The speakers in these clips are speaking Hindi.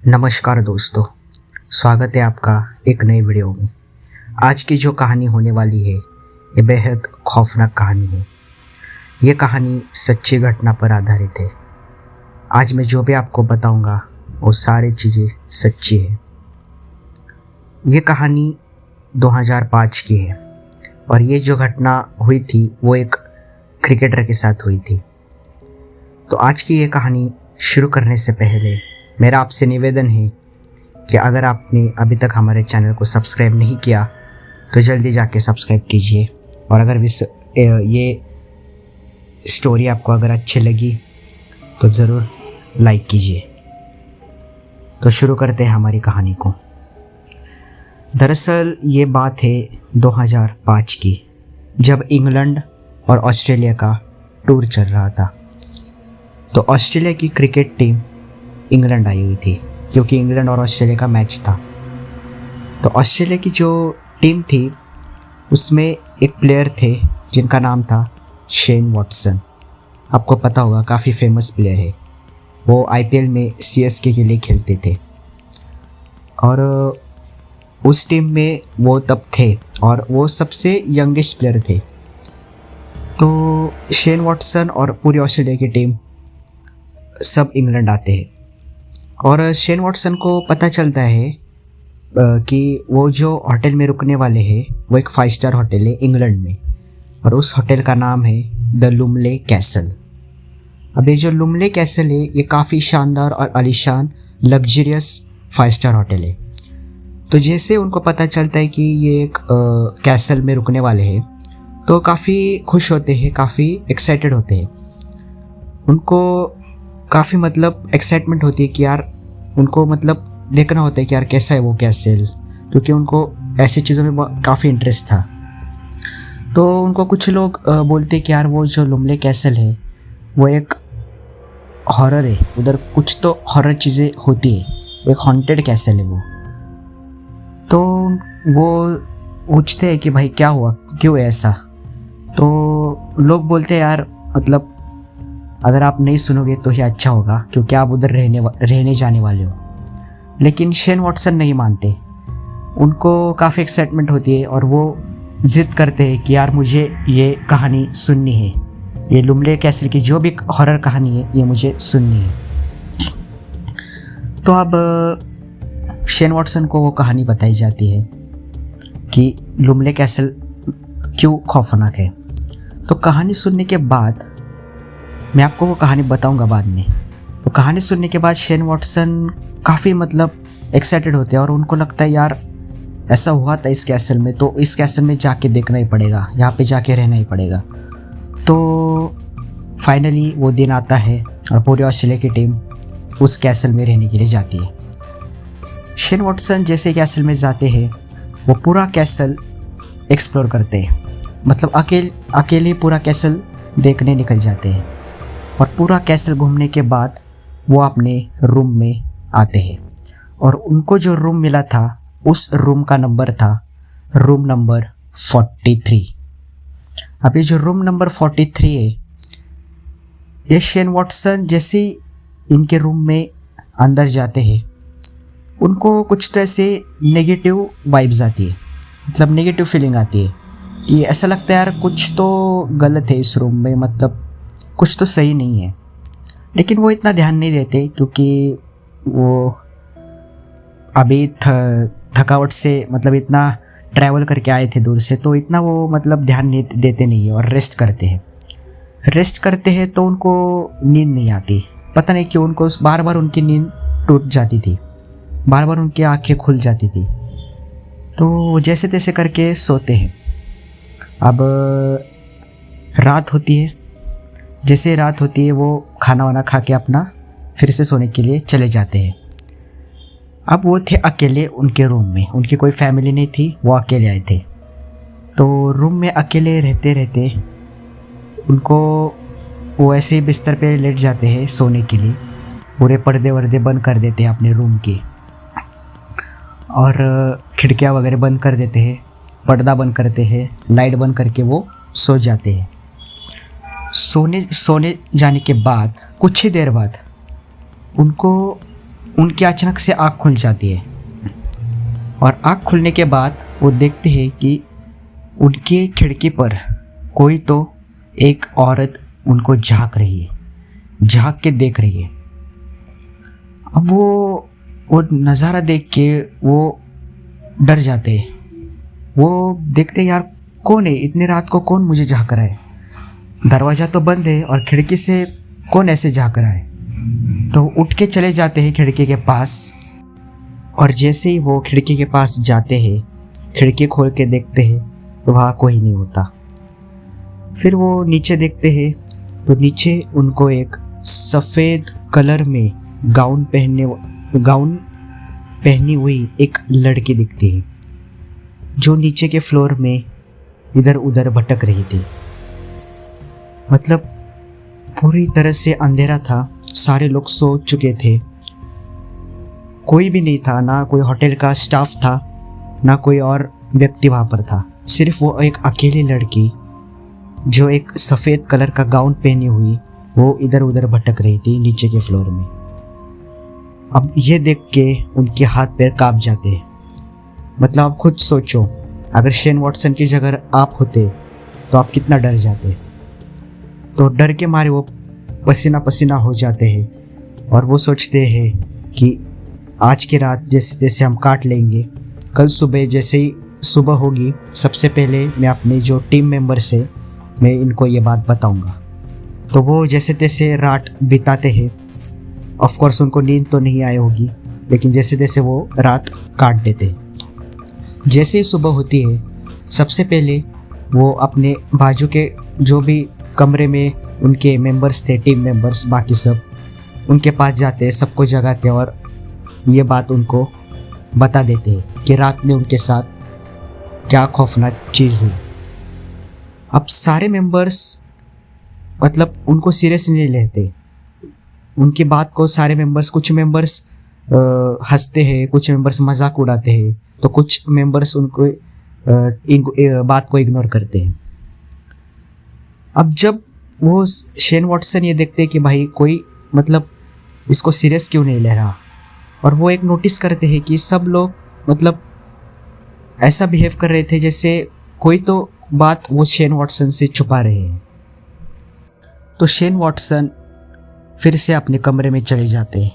नमस्कार दोस्तों, स्वागत है आपका एक नए वीडियो में। आज की जो कहानी होने वाली है ये बेहद खौफनाक कहानी है। ये कहानी सच्ची घटना पर आधारित है। आज मैं जो भी आपको बताऊंगा वो सारी चीज़ें सच्ची है। ये कहानी 2005 की है और ये जो घटना हुई थी वो एक क्रिकेटर के साथ हुई थी। तो आज की ये कहानी शुरू करने से पहले मेरा आपसे निवेदन है कि अगर आपने अभी तक हमारे चैनल को सब्सक्राइब नहीं किया तो जल्दी जाके सब्सक्राइब कीजिए। और अगर ये स्टोरी आपको अगर अच्छी लगी तो ज़रूर लाइक कीजिए। तो शुरू करते हैं हमारी कहानी को। दरअसल ये बात है 2005 की, जब इंग्लैंड और ऑस्ट्रेलिया का टूर चल रहा था। तो ऑस्ट्रेलिया की क्रिकेट टीम इंग्लैंड आई हुई थी क्योंकि इंग्लैंड और ऑस्ट्रेलिया का मैच था। तो ऑस्ट्रेलिया की जो टीम थी उसमें एक प्लेयर थे जिनका नाम था शेन वॉटसन। आपको पता होगा, काफ़ी फेमस प्लेयर है। वो आईपीएल में सीएसके के लिए खेलते थे और उस टीम में वो तब थे और वो सबसे यंगेस्ट प्लेयर थे। तो शेन वॉटसन और पूरी ऑस्ट्रेलिया की टीम सब इंग्लैंड आते हैं और शेन वॉटसन को पता चलता है कि वो जो होटल में रुकने वाले हैं वो एक 5 स्टार होटल है इंग्लैंड में और उस होटल का नाम है द लुमले कैसल। अब ये जो लुमले कैसल है ये काफ़ी शानदार और आलीशान लग्जरियस 5 स्टार होटल है। तो जैसे उनको पता चलता है कि ये एक कैसल में रुकने वाले हैं तो काफ़ी खुश होते हैं, काफ़ी एक्साइटेड होते हैं। उनको काफ़ी एक्साइटमेंट होती है कि यार उनको देखना होता है कि यार कैसा है वो कैसल, क्योंकि उनको ऐसी चीज़ों में काफ़ी इंटरेस्ट था। तो उनको कुछ लोग बोलते हैं कि यार वो जो लुमले कैसल है वो एक हॉरर है, उधर कुछ तो हॉरर चीज़ें होती है, वो एक हॉन्टेड कैसल है वो। तो वो पूछते हैं कि भाई क्या हुआ, क्यों है ऐसा। तो लोग बोलते हैं यार अगर आप नहीं सुनोगे तो ही अच्छा होगा क्योंकि आप उधर रहने जाने वाले हो। लेकिन शेन वॉटसन नहीं मानते, उनको काफ़ी एक्साइटमेंट होती है और वो जिद करते हैं कि यार मुझे ये कहानी सुननी है, ये लुमले कैसल की जो भी हॉरर कहानी है ये मुझे सुननी है। तो अब शेन वॉटसन को वो कहानी बताई जाती है कि लुमले कैसल क्यों खौफनाक है। तो कहानी सुनने के बाद मैं आपको वो कहानी बताऊंगा बाद में। तो कहानी सुनने के बाद शेन वॉटसन काफ़ी एक्साइटेड होते हैं और उनको लगता है यार ऐसा हुआ था इस कैसल में, तो इस कैसल में जाके देखना ही पड़ेगा, यहाँ पे जाके रहना ही पड़ेगा। तो फाइनली वो दिन आता है और पूरी ऑस्ट्रेलिया की टीम उस कैसल में रहने के लिए जाती है। शेन वॉटसन जैसे कैसल में जाते हैं वो पूरा कैसल एक्सप्लोर करते हैं, अकेले पूरा कैसल देखने निकल जाते हैं। और पूरा कैसल घूमने के बाद वो अपने रूम में आते हैं और उनको जो रूम मिला था उस रूम का नंबर था रूम नंबर 43। अब ये जो रूम नंबर 43 है, ये शेन वॉटसन जैसे इनके रूम में अंदर जाते हैं उनको कुछ तो ऐसे नेगेटिव वाइब्स आती है, नेगेटिव फीलिंग आती है कि ऐसा लगता है यार कुछ तो गलत है इस रूम में, कुछ तो सही नहीं है। लेकिन वो इतना ध्यान नहीं देते क्योंकि वो अभी थकावट से इतना ट्रैवल करके आए थे दूर से, तो इतना वो ध्यान नहीं देते नहीं है और रेस्ट करते हैं तो उनको नींद नहीं आती। पता नहीं क्यों उनको बार बार उनकी नींद टूट जाती थी, बार बार उनकी आंखें खुल जाती थी। तो वो जैसे तैसे करके सोते हैं। अब रात होती है, जैसे रात होती है वो खाना वाना खा के अपना फिर से सोने के लिए चले जाते हैं। अब वो थे अकेले उनके रूम में, उनकी कोई फैमिली नहीं थी, वो अकेले आए थे। तो रूम में अकेले रहते रहते उनको वो ऐसे ही बिस्तर पे लेट जाते हैं सोने के लिए, पूरे पर्दे वर्दे बंद कर देते हैं अपने रूम के और खिड़कियाँ वगैरह बंद कर देते हैं, पर्दा बंद करते हैं, लाइट बंद करके वो सो जाते हैं। सोने जाने के बाद कुछ ही देर बाद उनको उनकी अचानक से आँख खुल जाती है और आँख खुलने के बाद वो देखते हैं कि उनके खिड़की पर कोई तो एक औरत उनको झांक रही है, झांक के देख रही है। अब वो नज़ारा देख के वो डर जाते हैं। वो देखते यार कौन है, इतनी रात को कौन मुझे झांक रहा है, दरवाज़ा तो बंद है और खिड़की से कौन ऐसे झांक रहा है। तो उठ के चले जाते हैं खिड़की के पास और जैसे ही वो खिड़की के पास जाते हैं, खिड़की खोल के देखते हैं तो वहाँ कोई नहीं होता। फिर वो नीचे देखते हैं तो नीचे उनको एक सफ़ेद कलर में गाउन पहनी हुई एक लड़की दिखती है जो नीचे के फ्लोर में इधर उधर भटक रही थी। मतलब पूरी तरह से अंधेरा था, सारे लोग सो चुके थे, कोई भी नहीं था, ना कोई होटल का स्टाफ था ना कोई और व्यक्ति वहाँ पर था। सिर्फ वो एक अकेली लड़की जो एक सफ़ेद कलर का गाउन पहनी हुई वो इधर उधर भटक रही थी नीचे के फ्लोर में। अब ये देख के उनके हाथ पैर कांप जाते हैं। मतलब आप खुद सोचो, अगर शेन वॉटसन की जगह आप होते तो आप कितना डर जाते। तो डर के मारे वो पसीना पसीना हो जाते हैं और वो सोचते हैं कि आज की रात जैसे जैसे हम काट लेंगे, कल सुबह जैसे ही सुबह होगी सबसे पहले मैं अपने जो टीम मेंबर्स है मैं इनको ये बात बताऊंगा। तो वो जैसे तैसे रात बिताते हैं। ऑफ कोर्स उनको नींद तो नहीं आई होगी, लेकिन जैसे तैसे वो रात काट देते। जैसे ही सुबह होती है सबसे पहले वो अपने बाजू के जो भी कमरे में उनके मेंबर्स थे, टीम मेंबर्स बाकी सब, उनके पास जाते हैं, सबको जगाते हैं और ये बात उनको बता देते हैं कि रात में उनके साथ क्या खौफनाक चीज़ हुई। अब सारे मेंबर्स मतलब उनको सीरियस नहीं लेते, उनकी बात को सारे मेंबर्स, कुछ मेंबर्स हंसते हैं, कुछ मेंबर्स मजाक उड़ाते हैं, तो कुछ मेंबर्स उनको बात को इग्नोर करते हैं। अब जब वो शेन वॉटसन ये देखते हैं कि भाई कोई मतलब इसको सीरियस क्यों नहीं ले रहा, और वो एक नोटिस करते हैं कि सब लोग मतलब ऐसा बिहेव कर रहे थे जैसे कोई तो बात वो शेन वॉटसन से छुपा रहे हैं। तो शेन वॉटसन फिर से अपने कमरे में चले जाते हैं।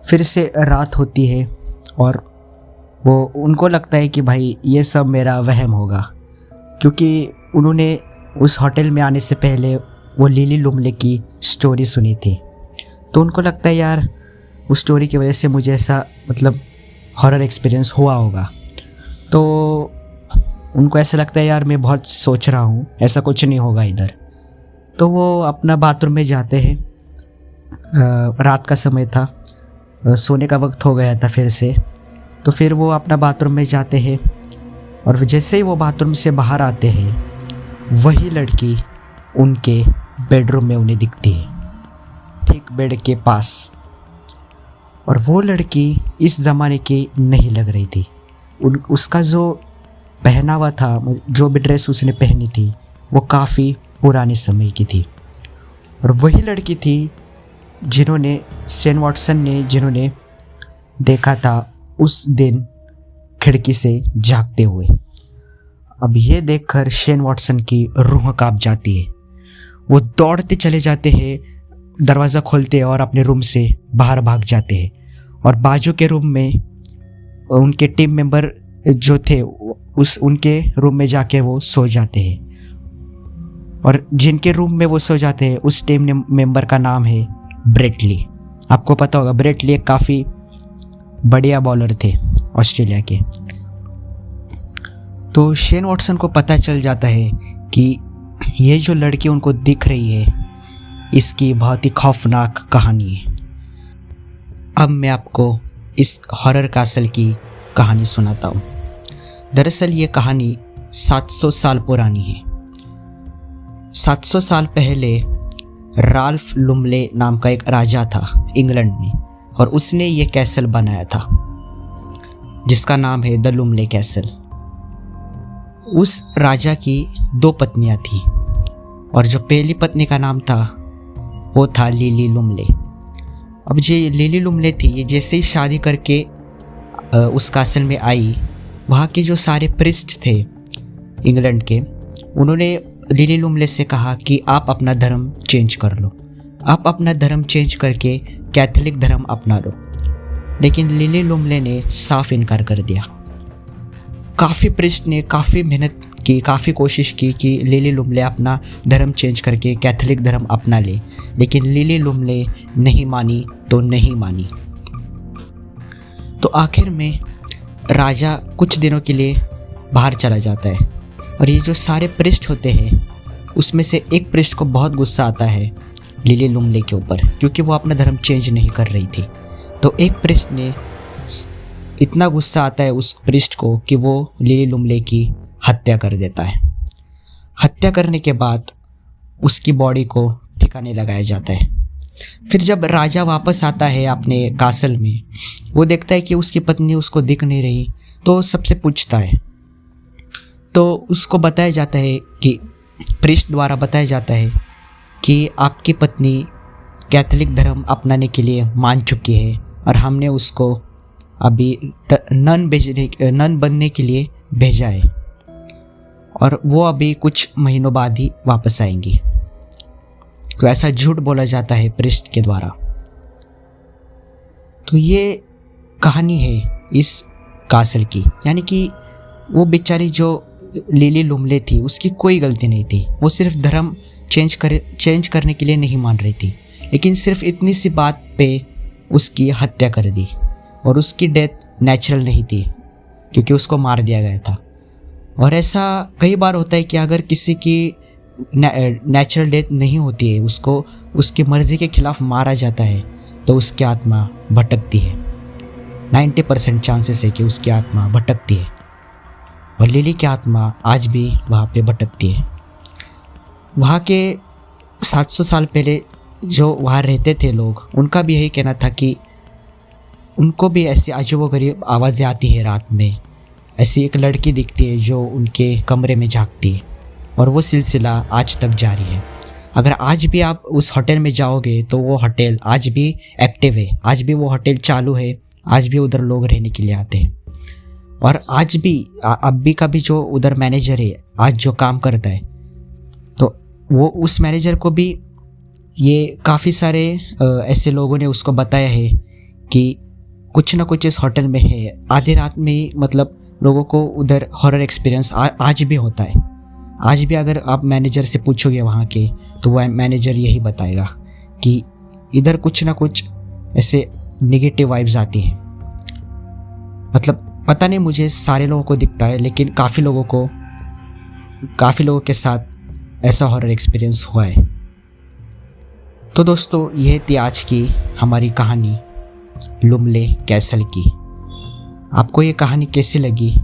फिर से रात होती है और वो उनको लगता है कि भाई ये सब मेरा वहम होगा, क्योंकि उन्होंने उस होटल में आने से पहले वो लिली लुमले की स्टोरी सुनी थी। तो उनको लगता है यार उस स्टोरी की वजह से मुझे ऐसा मतलब हॉरर एक्सपीरियंस हुआ होगा। तो उनको ऐसा लगता है यार मैं बहुत सोच रहा हूँ, ऐसा कुछ नहीं होगा इधर। तो वो अपना बाथरूम में जाते हैं। रात का समय था, सोने का वक्त हो गया था फिर से। तो फिर वो अपना बाथरूम में जाते हैं और जैसे ही वो बाथरूम से बाहर आते हैं वही लड़की उनके बेडरूम में उन्हें दिखती है, ठीक बेड के पास। और वो लड़की इस ज़माने की नहीं लग रही थी। उसका जो पहनावा था, जो भी ड्रेस उसने पहनी थी वो काफ़ी पुराने समय की थी। और वही लड़की थी जिन्होंने शेन वॉटसन ने जिन्होंने देखा था उस दिन खिड़की से झांकते हुए। अब ये देखकर शेन वॉटसन की रूह कांप जाती है। वो दौड़ते चले जाते हैं, दरवाज़ा खोलते हैं और अपने रूम से बाहर भाग जाते हैं। और बाजू के रूम में उनके टीम मेंबर जो थे उनके रूम में जाके वो सो जाते हैं। और जिनके रूम में वो सो जाते हैं उस टीम मेंबर का नाम है ब्रेट ली। आपको पता होगा ब्रेट ली एक काफ़ी बढ़िया बॉलर थे ऑस्ट्रेलिया के। तो शेन वॉटसन को पता चल जाता है कि ये जो लड़की उनको दिख रही है इसकी बहुत ही खौफनाक कहानी है। अब मैं आपको इस हॉरर कासल की कहानी सुनाता हूँ। दरअसल ये कहानी 700 साल पुरानी है। 700 साल पहले राल्फ लुमले नाम का एक राजा था इंग्लैंड में, और उसने ये कैसल बनाया था जिसका नाम है द लुमले कैसल। उस राजा की 2 पत्नियां थीं और जो पहली पत्नी का नाम था वो था लिली लुमले। अब जो लिली लुमले थी, ये जैसे ही शादी करके उस कासल में आई, वहाँ के जो सारे प्रिस्ट थे इंग्लैंड के, उन्होंने लिली लुमले से कहा कि आप अपना धर्म चेंज कर लो, आप अपना धर्म चेंज करके कैथोलिक धर्म अपना लो। लेकिन लिली लुमले ने साफ इनकार कर दिया। काफ़ी प्रिस्ट ने काफ़ी मेहनत की, काफ़ी कोशिश की कि लिली लुमले अपना धर्म चेंज करके कैथोलिक धर्म अपना ले, लेकिन लिली लुमले नहीं मानी तो नहीं मानी। तो आखिर में राजा कुछ दिनों के लिए बाहर चला जाता है, और ये जो सारे प्रिस्ट होते हैं उसमें से एक प्रिस्ट को बहुत गुस्सा आता है लिली लुमले के ऊपर, क्योंकि वो अपना धर्म चेंज नहीं कर रही थी। तो एक प्रिस्ट ने इतना गुस्सा आता है उस प्रिस्ट को कि वो लिली लुमले की हत्या कर देता है। हत्या करने के बाद उसकी बॉडी को ठिकाने लगाया जाता है। फिर जब राजा वापस आता है अपने कासल में, वो देखता है कि उसकी पत्नी उसको दिख नहीं रही, तो सबसे पूछता है। तो उसको बताया जाता है कि प्रिस्ट द्वारा बताया जाता है कि आपकी पत्नी कैथोलिक धर्म अपनाने के लिए मान चुकी है, और हमने उसको अभी नन बनने के लिए भेजा है, और वो अभी कुछ महीनों बाद ही वापस आएंगी। तो ऐसा झूठ बोला जाता है प्रिस्ट के द्वारा। तो ये कहानी है इस कासल की, यानी कि वो बेचारी जो लिली लुमले थी उसकी कोई गलती नहीं थी, वो सिर्फ धर्म चेंज करने के लिए नहीं मान रही थी, लेकिन सिर्फ इतनी सी बात पे उसकी हत्या कर दी। और उसकी डेथ नेचुरल नहीं थी, क्योंकि उसको मार दिया गया था। और ऐसा कई बार होता है कि अगर किसी की नेचुरल डेथ नहीं होती है, उसको उसकी मर्ज़ी के खिलाफ मारा जाता है, तो उसकी आत्मा भटकती है। 90% चांसेस है कि उसकी आत्मा भटकती है, और लिली की आत्मा आज भी वहाँ पे भटकती है। वहाँ के 700 साल पहले जो वहाँ रहते थे लोग, उनका भी यही कहना था कि उनको भी ऐसी अजीबोगरीब आवाज़ें आती है रात में। ऐसी एक लड़की दिखती है जो उनके कमरे में झांकती है, और वो सिलसिला आज तक जारी है। अगर आज भी आप उस होटल में जाओगे तो वो होटल आज भी एक्टिव है, आज भी वो होटल चालू है, आज भी उधर लोग रहने के लिए आते हैं। और आज भी अभी का भी जो उधर मैनेजर है आज जो काम करता है, तो वो उस मैनेजर को भी ये काफ़ी सारे ऐसे लोगों ने उसको बताया है कि कुछ ना कुछ इस होटल में है। आधी रात में ही मतलब लोगों को उधर हॉरर एक्सपीरियंस आज भी होता है। आज भी अगर आप मैनेजर से पूछोगे वहाँ के, तो वह मैनेजर यही बताएगा कि इधर कुछ ना कुछ ऐसे नेगेटिव वाइब्स आती हैं। मतलब पता नहीं मुझे सारे लोगों को दिखता है, लेकिन काफ़ी लोगों के साथ ऐसा हॉरर एक्सपीरियंस हुआ है। तो दोस्तों, यह थी आज की हमारी कहानी लुमले कैसल की। आपको ये कहानी कैसी लगी,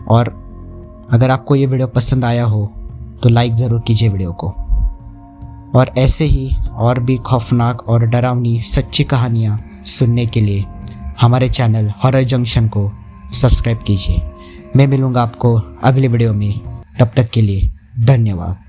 और अगर आपको ये वीडियो पसंद आया हो तो लाइक ज़रूर कीजिए वीडियो को। और ऐसे ही और भी खौफनाक और डरावनी सच्ची कहानियाँ सुनने के लिए हमारे चैनल हॉरर जंक्शन को सब्सक्राइब कीजिए। मैं मिलूँगा आपको अगले वीडियो में, तब तक के लिए धन्यवाद।